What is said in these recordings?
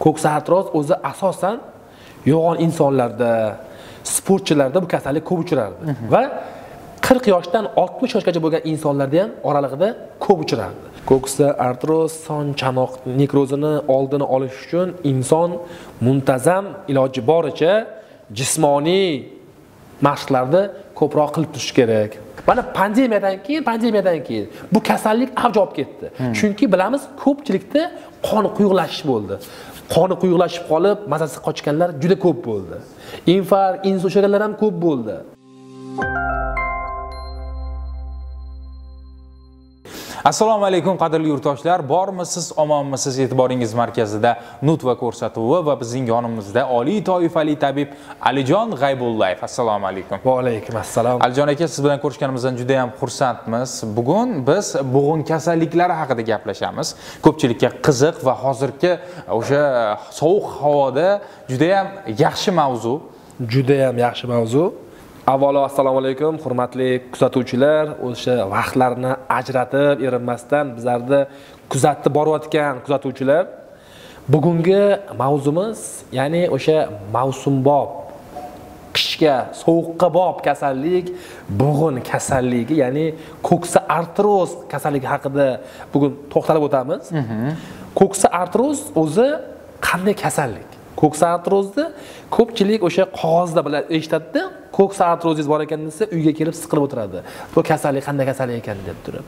Ko'ksa artroz o'zi asosan yo'g'on insonlarda, sportchilarda bu kasallik ko'p uchrardi va 40 yoshdan 60 yoshgacha bo'lgan insonlarda ham oralig'ida ko'p uchrardi. Ko'ksa artroz son chanoq nekrozini oldini olish uchun inson muntazam iloji boricha jismoniy mashqlarni ko'proq qilib turish kerak. Mana pandemiyadan keyin bu kasallik avj olib ketdi. Chunki bilamiz, ko'pchilikda qon quyuqlashish bo'ldi. Qoni quyuqlashib qolib, mazasi qochganlar juda ko'p bo'ldi. Infarkt, insult o'shaganlar ham ko'p bo'ldi. Assalomu alaykum qadrli yurtdoshlar, bormisiz, omonmisiz? E'tiboringiz markazida Nutva ko'rsatuvi va bizning yonimizda oliy toifali tabib Alijon G'aybullayev. Assalomu alaykum. Va alaykum assalom. Alijon aka, siz bilan ko'rishganimizdan juda ham xursandmiz. Bugun biz bo'g'in kasalliklari haqida gaplashamiz. Ko'pchilikka qiziq va hozirgi o'sha sovuq havoda juda ham yaxshi mavzu. Avvalo assalomu alaykum hurmatli kuzatuvchilar, o'sha vaqtlarni ajratib erinmasdan bizlarni kuzatib borayotgan kuzatuvchilar. Bugungi mavzumiz, ya'ni o'sha mavsumbob, qishga, sovuqqa bob kasallik, bo'g'in kasalligi, ya'ni ko'ksa artroz kasalligi haqida bugun to'xtalib o'tamiz. Ko'ksa artroz o'zi qanday kasallik? Ko'ksa artrozni ko'pchilik o'sha qog'ozda bilan eshitadi. Ko'ksa artrozingiz bor ekan desa, uyga kelib siqilib o'tiradi. Bu kasallik qanday kasallik ekan deb turib.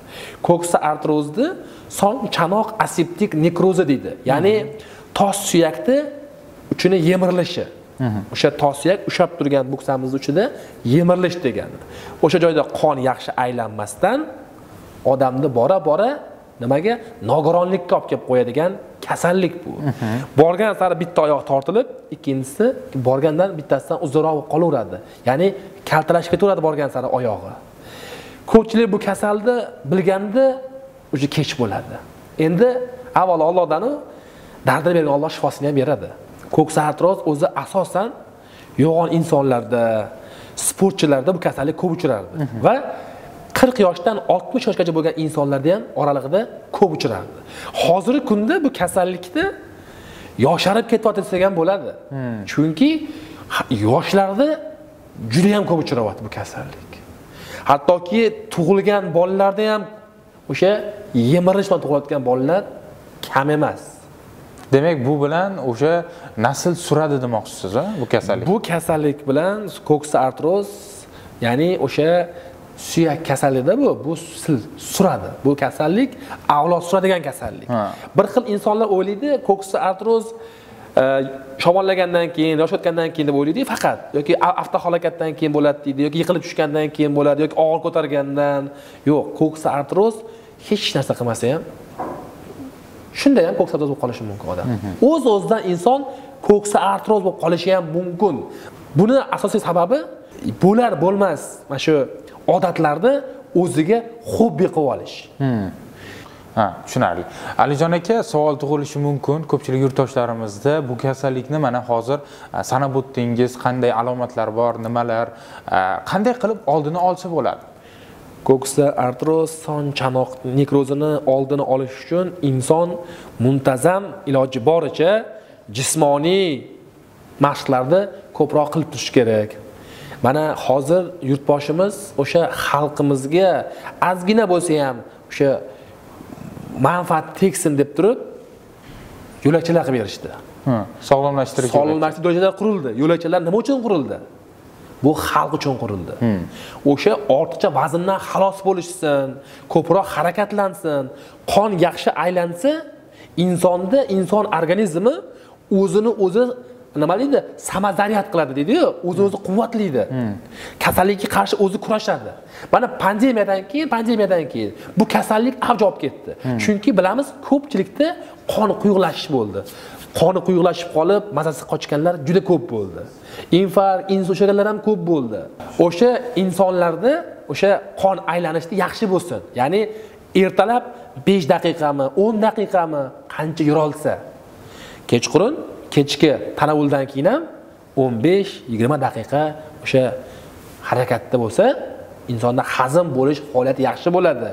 Ko'ksa artrozni son chanoq aseptik nekrozi deydi. Ya'ni tos suyakni uchini yemirilishi. O'sha tos suyak ushab turgan buksamiz uchida yemirilish degani. O'sha joyda qon yaxshi aylanmasdan odamni bora-bora nimaga nogironlikka olib kelib qo'yadigan kasallik bu. Borgan sari bitta oyoq tortilib, ikkinchisi borgandan bittasidan uzunroq qolaveradi. Ya'ni kaltalashib ketaveradi borgan sari oyog'i. Ko'pchilik bu kasalni bilganda o'sha kech bo'ladi. Endi avvalo Allohdan dardini bergan Alloh shifosini ham beradi. Ko'ksa artroz o'zi asosan yo'g'on insonlarda, sportchilarda bu kasallik ko'p uchrardi va 40 yoshdan 60 yoshgacha bo'lgan insonlarda ham oralig'ida ko'p uchrardi. Hozirgi kunda bu kasallikni yosharib ketyapti desak ham bo'ladi. Chunki yoshlarda juda ham ko'p uchrayapti bu kasallik. Hattoki tug'ilgan bolalarda ham o'sha yemirish bilan tug'ilayotgan bolalar kam emas. Demak, bu bilan o'sha nasl suradi demoqchisiz, bu kasallik? Bu kasallik bilan ko'ksa artroz, ya'ni o'sha suyak kasalligida bu suradi. Bu kasallik avlod suradigan kasallik. Bir xil insonlar o'ylaydi, ko'ksa artroz shamollagandan keyin, yosh o'tgandan keyin deb o'ylaydi, faqat yoki avtohalokatdan keyin bo'ladi deydi, yoki yiqilib tushgandan keyin bo'ladi, yoki og'ir ko'targandan. Yo'q, ko'ksa artroz hech narsa qilmasa ham shunday ham ko'ksa artroz bo'lib qolishi mumkin odam. O'z-o'zidan inson ko'ksa artroz bo'lib qolishi ham mumkin. Buni asosiy sababi bo'lar bo'lmas mana shu odatlarni o'ziga hobbi qilib olish. Tushunarli. Alijon aka, savol tug'ilishi mumkin. Ko'pchilik yurtdoshlarimizda bu kasallikni mana hozir sanab o'tdingiz, qanday alomatlar bor, nimalar, qanday qilib oldini olsa bo'ladi? Ko'ksa artroz son chanoq nekrozini oldini olish uchun inson muntazam iloji boricha jismoniy mashqlarni ko'proq qilib turish kerak. Mana hozir yurtboshimiz o'sha xalqimizga ozgina bo'lsa ham o'sha manfaat tegsin deb turib yo'lakchalar qilib berishdi. Sog'lomlashtirish yo'lakchalar qurildi. Yo'lakchalar nima uchun qurildi? Bu xalq uchun qurildi. O'sha ortiqcha vazndan xalos bo'lishsin, ko'proq harakatlansin, qon yaxshi aylansa, inson organizmi o'zini o'zi nima deydi? Samazariyat qiladi deydi-ku, o'zini quvvatlaydi. Kasallikka qarshi o'zi kurashadi. Mana pandemiyadan keyin bu kasallik avj olib ketdi. Chunki bilamiz, ko'pchilikda qon quyuqlashish bo'ldi. Qoni quyuqlashib qolib, mazasi qochganlar juda ko'p bo'ldi. Infarkt, insult o'shaganlar ham ko'p bo'ldi. O'sha insonlarda o'sha qon aylanishda yaxshi bo'lsin. Ya'ni ertalab 5 daqiqami, 10 daqiqami qancha yura olsa, kechqurun kechki tanovuldan keyin ham 15-20 daqiqa o'sha harakatda bo'lsa, insonda hazm bo'lish holati yaxshi bo'ladi.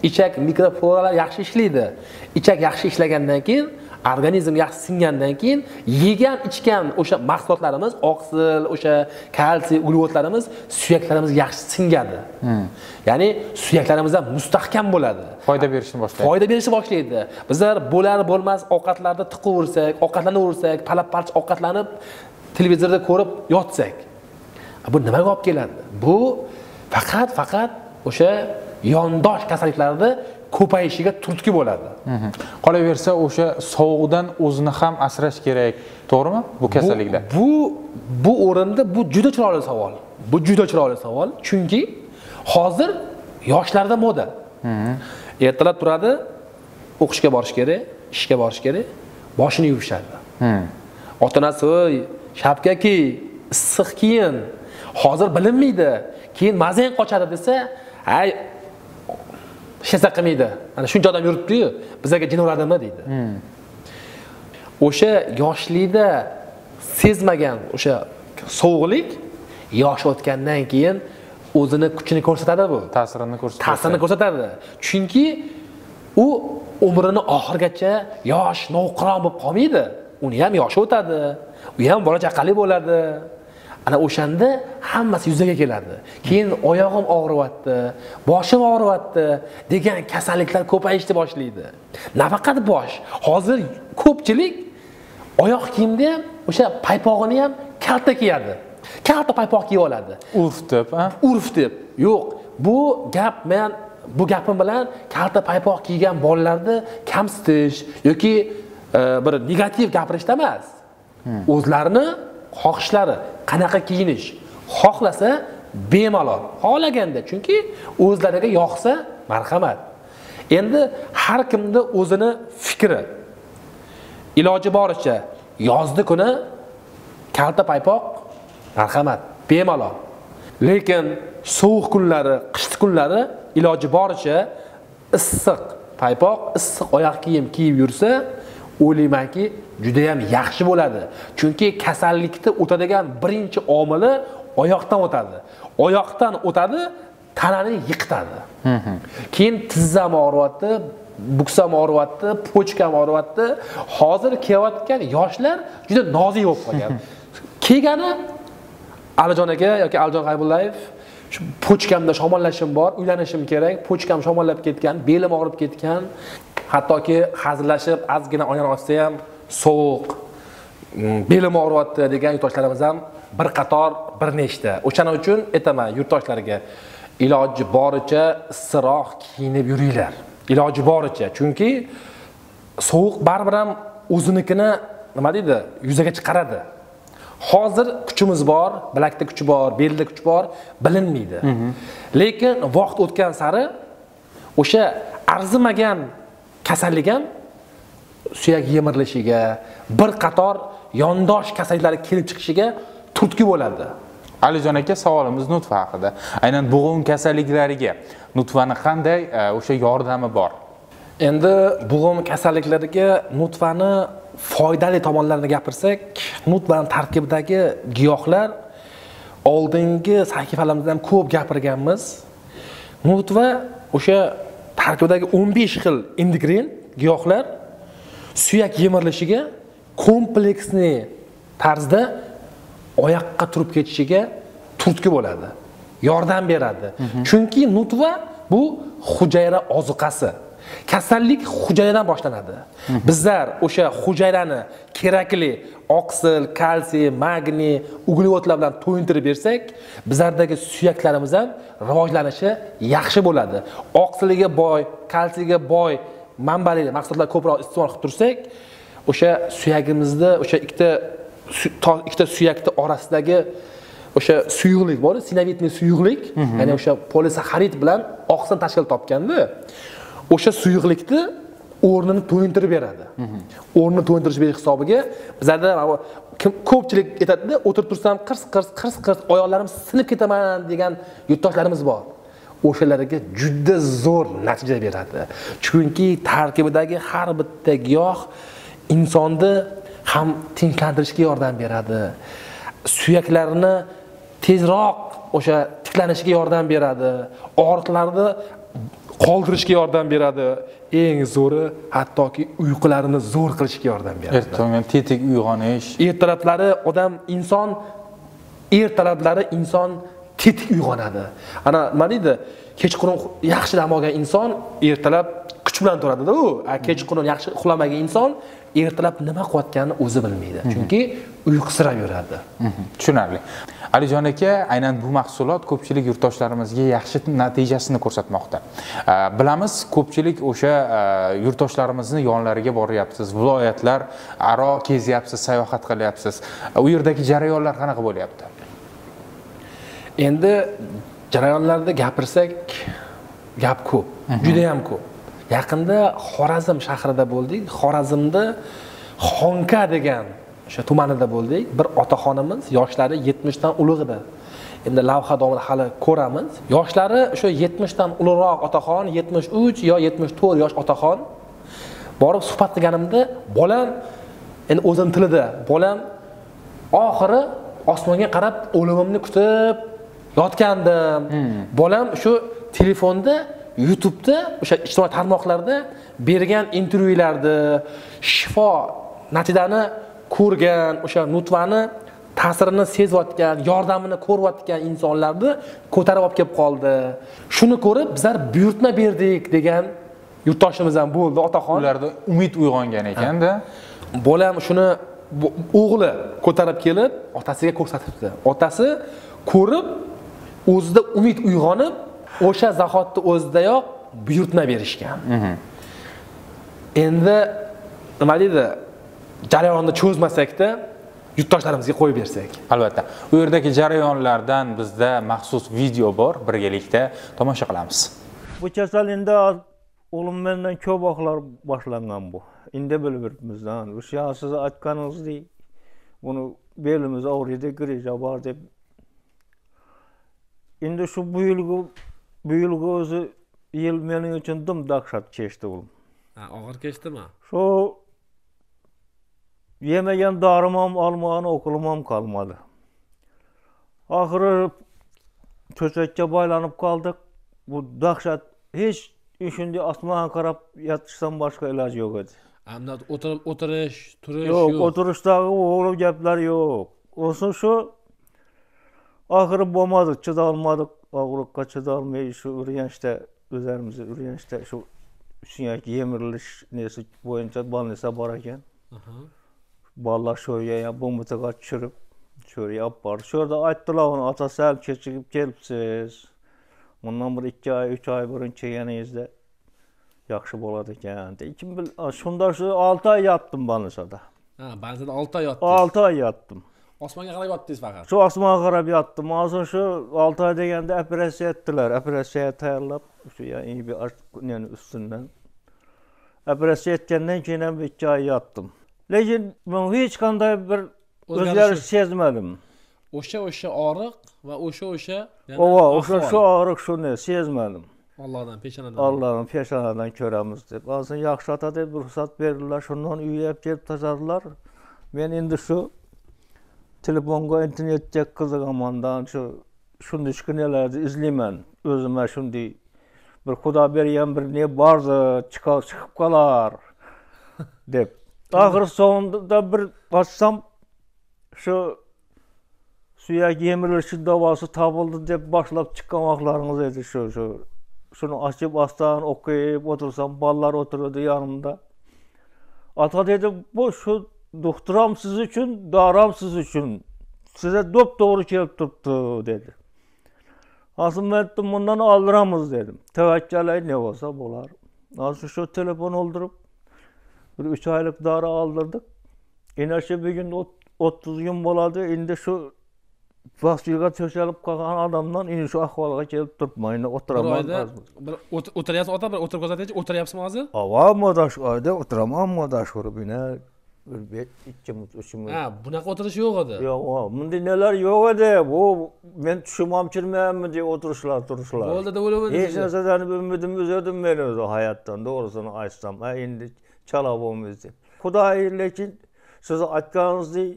Ichak mikrofloralar yaxshi ishlaydi. Ichak yaxshi ishlagandan keyin organizmga yaxshi singandan keyin yegan ichgan o'sha mahsulotlarimiz, oqsil, o'sha kalsiy, uglevodlarimiz suyaklarimizga yaxshi singadi. Ya'ni suyaklarimiz ham mustahkam bo'ladi. Foyda berishni boshlaydi. Foyda berishni boshlaydi. Bizlar bo'lar bo'lmas ovqatlarda tiqaversak, ovqatlanaversak, palab-parcha ovqatlanib, televizorda ko'rib yotsak, bu nimaga olib keladi? Bu faqat o'sha yondosh kasalliklarni ko'payishiga turtki bo'ladi. Qolaversa, o'sha sovuqdan o'zini ham asrash kerak, to'g'rimi? Bu kasalliklar. Bu o'rinda bu juda chiroyli savol. Bu juda chiroyli savol, chunki hozir yoshlarda moda. Ertalab turadi, o'qishga borish kerak, ishga borish kerak, boshini yuvishadi. Ota-onasi, "Voy, shapka kiy, issiq kiyin." Hozir bilinmaydi. Keyin mazang qochadi desa, "Ay, hech narsa qilmaydi. Ana shuncha odam yuribdi-yu, bizlarga jin uradimi?" deydi. O'sha yoshlikda sezmagan o'sha sovuqlik yosh o'tgandan keyin o'zini kuchini ko'rsatadi bu. Ta'sirini ko'rsatadi. Chunki u umrini oxirgacha yosh, novqiron bo'lib qolmaydi. Uni ham yoshi o'tadi. U ham bola chaqali bo'ladi. Ana o'shanda hammasi yuzaga keladi. Keyin oyog'im og'riyapti, boshim og'riyapti degan kasalliklar ko'payishni boshlaydi. Nafaqat bosh, hozir ko'pchilik oyoq kiyimda ham o'sha paypog'ini ham kalta kiyadi. Kalta paypoq kiyib oladi. Urf deb. Yo'q, bu gapim bilan kalta paypoq kiygan bolalarni kamsitish yoki bir negativ gapirishda emas. O'zlarini xohishlari, qanaqa kiyinish xohlasa bemalol, xohlaganda, chunki o'zlariga yoqsa marhamat. Endi har kimda o'zini fikri. Iloji boricha yozdi kuni kalta paypoq marhamat, bemalol. Lekin sovuq kunlari, qishki kunlari iloji boricha issiq paypoq, issiq oyoq kiyim kiyib yursa, o'ylaymanki, juda ham yaxshi bo'ladi. Chunki kasallikni o'tadigan birinchi omili oyoqdan o'tadi. Oyoqdan o'tadi, tanani yiqitadi. Keyin tizzam og'riyapti, buksam og'riyapti, pochkam og'riyapti. Hozir kelayotgan yoshlar juda nozik bo'lib qolgan. Kelgani Alijon aka yoki Alijon G'aybullayev, shu pochkamda shamollashim bor, uylanishim kerak, pochkam shamollab ketgan, belim og'rib ketgan. Hattoki hazillashib, ozgina oyna ochsa ham sovuq, belim og'riyapti degan yurtdoshlarimiz ham bir qator, bir nechta. O'shaning uchun aytaman yurtdoshlarga, iloji boricha issiqroq kiyinib yuringlar. Iloji boricha, chunki sovuq baribir ham o'zinikini nima deydi, yuzaga chiqaradi. Hozir kuchimiz bor, bilakda kuchi bor, belda kuchi bor, bilinmaydi. Lekin vaqt o'tgan sari o'sha arzimagan kasallik ham suyak yemirilishiga, bir qator yondosh kasalliklar kelib chiqishiga turtki bo'ladi. Alijon aka, savolimiz nutfa haqida. Aynan bo'g'im kasalliklariga nutfani qanday o'sha yordami bor? Endi bo'g'im kasalliklariga nutfani foydali tomonlarini gapirsak, nutfaning tarkibidagi giyohlar oldingi sahifalarimizda ham ko'p gapirganmiz. Nutfa o'sha tarkibidagi 15 xil endokrin giyohlar suyak yemirilishiga kompleksli tarzda oyoqqa turib ketishiga turtki bo'ladi, yordam beradi. Chunki nutfa bu hujayra ozuqasi. Kasallik hujayradan boshlanadi. Bizlar o'sha hujayrani kerakli oqsil, kalsiy, magniy, uglevodlar bilan to'yintirib bersak, bizlardagi suyaklarimiz ham rivojlanishi yaxshi bo'ladi. Oqsiliga boy, kalsiyga boy manbali mahsulotlar ko'proq iste'mol qilib tursak, o'sha suyagimizda o'sha ikkita suyakni orasidagi o'sha suyuqlik bor, sinovitniy suyuqlik, ya'ni o'sha polisaxarid bilan oqsil tashkil topganda, o'sha suyuqlikni o'rnini to'yintirib beradi. O'rnini to'yintirish berish hisobiga bizlarda ko'pchilik aytadi-da, o'tirib tursam qirs oyoqlarim sinib ketaman degan yurtdoshlarimiz bor. O'shalarga juda zo'r natija beradi. Chunki tarkibidagi har bitta giyoh insonni ham tinchlantirishga yordam beradi. Suyaklarni tezroq o'sha tiklanishiga yordam beradi. Og'riqlarni qoldirishga yordam beradi. Eng zo'ri hattoki uyqularini zo'r qilishga yordam beradi. Ertalab tetik uyg'onish. Ertalablari inson tetik uyg'onadi. Ana nima deydi? Kechqurun yaxshi dam olgan inson ertalab kuch bilan turadi-da u. Kechqurun yaxshi uxlamagan inson ertalab nima qilayotganini o'zi bilmaydi. Chunki uyqusirab yuradi. Tushunarli. Alijon aka, aynan bu mahsulot ko'pchilik yurtdoshlarimizga yaxshi natijasini ko'rsatmoqda. Bilamiz, ko'pchilik o'sha yurtdoshlarimizni yonlariga boryapsiz, viloyatlar aro kezyapsiz, sayohat qilyapsiz. U yerdagi jarayonlar qanaqa bo'lyapti? Endi jarayonlarda gapirsak, gap ko'p, juda ham ko'p. Yaqinda Xorazm shahrida bo'ldik. Xorazmda Xonka degan o'sha tumanida bo'ldik. Bir otaxonimiz, yoshlari 70 dan ulug' edi. Endi lavha davomida hali ko'ramiz. Yoshlari o'sha 70 dan ulug'roq otaxon, 73 yo 74 yosh otaxon. Borib suhbat qilganimda, bolam endi o'zim tilida, bolam oxiri osmonga qarab o'limimni kutib yotgandim. Bolam shu telefonda YouTube'da o'sha ijtimoiy tarmoqlarda bergan intervyularda shifo natijani ko'rgan, o'sha nutvani ta'sirini sezayotgan, yordamini ko'rayotgan insonlarni ko'tarib olib kelib qoldi. Shuni ko'rib bizlar buyurtma berdik degan yurtdoshimiz ham bo'ldi, otaxon. Ularda umid uyg'ongan ekanda. Bolam shuni o'g'li ko'tarib kelib otasiga ko'rsatibdi. Otasi ko'rib o'zida umid uyg'onib, o'sha zahotda o'zidayoq buyurtma berishgan. Endi nima deydi? Jarayonni cho'zmasakda yurtdoshlarimizga qo'yib bersak. Albatta. U yerdagi jarayonlardan bizda maxsus video bor, birgalikda tomosha qilamiz. Bu kasal endi o'lim mendan ko'p vaqtlar boshlangan bu. Endi bilibimizdan, o'sha siz aytganingizdek, buni belimiz og'riydi, grija bor deb. Endi shu bu yilgi o'zi yil mening uchun dim dahshat kechdi o'lim. Og'ir kechdimi? Shu yemagan dorim ham, olmagan o'qilim ham qolmadi. Oxiri to'shakka boylanib qoldik. Bu dahshat hech shunday osmonga qarab yotishdan boshqa iloj yo'q edi. Ammo o'tirish, turish yo'q. O'tirishdagi o'g'il gaplar yo'q. O'sin shu oxiri bo'lmadi, chida olmadik. Og'riqqa chida olmay shu Urganchda o'zlarimizni Urganchda shu suyak yemirilish nesi bo'yicha bolnisa bor ekan. Bolalar sho'rga bo'mitaga tushirib, sho'rga olib bordi. Sho'rda aytdilar, uni otasi ham kechikib kelibsiz. Bundan bir 2 oy, 3 oy burun kelganingizda yaxshi bo'ladi ekan. Kim bil, shunda shu 6 oy yotdim bolnisada. Ba'zida 6 oy yotdim. 6 oy yotdim. Osmonga qarab yotdingiz faqat. Shu osmonga qarab yotdim. Hozir shu 6 oy deganda operatsiya etdilar. Operatsiyaga tayyorlab, shu yani bir ustidan. Operatsiya etgandan keyin ham 2 oy yotdim. Lekin men hech qanday bir o'zgarish sezmadim. O'sha og'riq va o'sha shu og'riq shuni sezmadim. Allohdan peshonadan ko'ramiz deb. Hozir yaxshi ota deb ruxsat berdilar. Shundan uyga kelib tashladilar. Men endi shu telefonga internetga qiziqamandan shunday ishkinalarni izlayman. O'zimga shunday bir xudo bergan bir ne bordi, chiqib qolar deb. Oxir sonunda bir ochsam shu suyak yemirilishi davosi topildi deb boshlab chiqqan vaqtlaringiz edi shu. Shuni ochib ostdan o'qib o'tirsam, bolalar o'tirdi yonimda. Ota dedi, bu shu doktoram siz uchun, doram siz uchun. Size to'g'ri kelib turibdi dedi. Hozir men bundan oldiramiz dedim. Tavakkal ne bo'lsa bo'lar. Hozir shu telefon oldirib bir 3 oylik dori oldirdik. Endi shu bugun 30 kun bo'ladi. Endi shu vaqtga to'shalib qolgan odamdan endi shu ahvolga kelib turibman. Endi o'tiraman. O'tiryapsiz ota, bir o'tirib ko'rsataychi, o'tiryapsizmi hozir? Modash oyda o'tiraman, modash urib ina bir 2 minut, 3 minut. Bunaqa o'tirish yo'q edi. Yo'q, bunday nelar yo'q edi. Bu men tushumam kirmayapmi deb o'tirishlar. Bo'ldi-da o'lib hech narsadan umidim uzdim men o'zi hayotdan, to'g'risini aytsam. Endi chala bo'lmaymiz deb. Xudo lekin siz aytganingizdek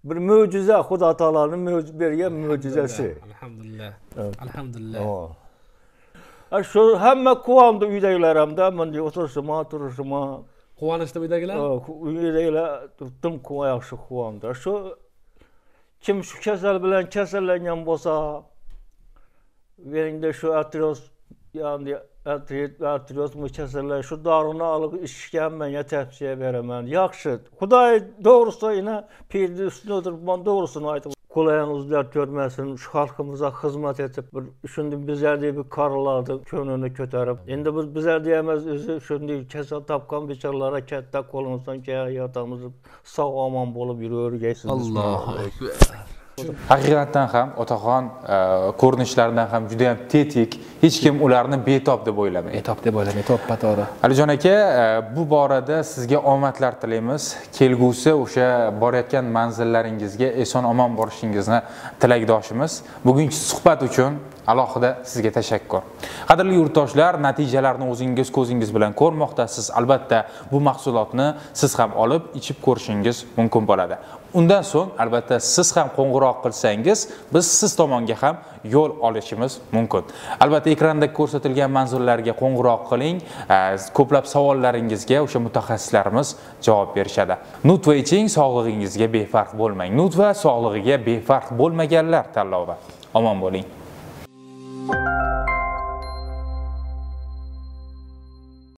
bir mo'jiza, Xudo taoloning bergan mo'jizasi. Alhamdulillah. Alhamdulillah. Shu hamma quvondi uydagilarimda, menda o'tirishima. Quvonishdi uydagilar? Uydagilar tutdim yaxshi quvondi. Shu kim shu kasal bilan kasallangan bo'lsa, meningda shu artriyoz, ya'ni artriyoz kasallar shu dorini olib ichishga menga tavsiya beraman. Yaxshi. Xudoy to'g'risi ina pirni ustida o'tiribman, to'g'risini aytib. Qo'layan o'zlar ko'rmasin, shu xalqimizga xizmat etib, shunday bizlardek bir qarlarni ko'nglini ko'tarib, endi bizlarga emas, o'zi shunday kasal topgan bechoralarga katta qo'limizdan hayotimiz sog' omon bo'lib yuravergaysiz. Allohu akbar. Haqiqatan ham otaxon ko'rinishlaridan ham juda ham tetik, hech kim ularni betob deb o'ylamaydi. Betob deb o'ylamaydi, to'g'ri. Alijon aka, bu borada sizga omadlar tilaymiz. Kelgusi o'sha borayotgan manzillaringizga eson-omon borishingizni tilakdoshimiz. Bugungi suhbat uchun alohida sizga tashakkur. Qadrli yurtdoshlar, natijalarni o'zingiz ko'zingiz bilan ko'rmoqdasiz. Albatta, bu mahsulotni siz ham olib, ichib ko'rishingiz mumkin bo'ladi. Undan so'ng albatta siz ham qo'ng'iroq qilsangiz, biz siz tomonga ham yo'l olishimiz mumkin. Albatta ekranda ko'rsatilgan manzillarga qo'ng'iroq qiling. Ko'plab savollaringizga o'sha mutaxassislarimiz javob berishadi. Nutva iching, sog'lig'ingizga befarq bo'lmang. Nutva sog'lig'iga befarq bo'lmaganlar tanlovi. Omon bo'ling.